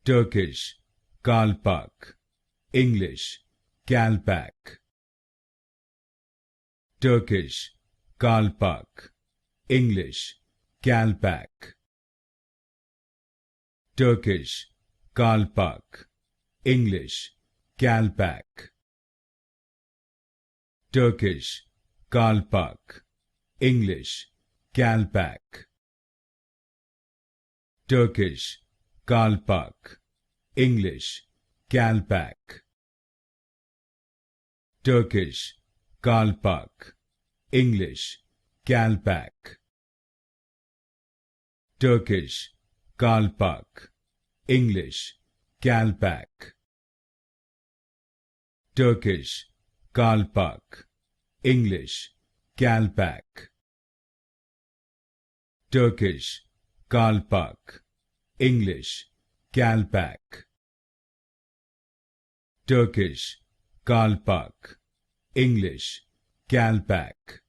Turkish, Kalpak, English, Calpac. Turkish, Kalpak, English, Calpac. Turkish, Kalpak, English, Calpac. Turkish, Kalpak, English, Calpac. Turkish, Kalpak, English, Calpac. Turkish, Kalpak, English, Calpac. Turkish, Kalpak, English, Calpac. Turkish, Kalpak, English, Calpac. Turkish, Kalpak, English, Calpac. Turkish, Kalpak, English, Calpac.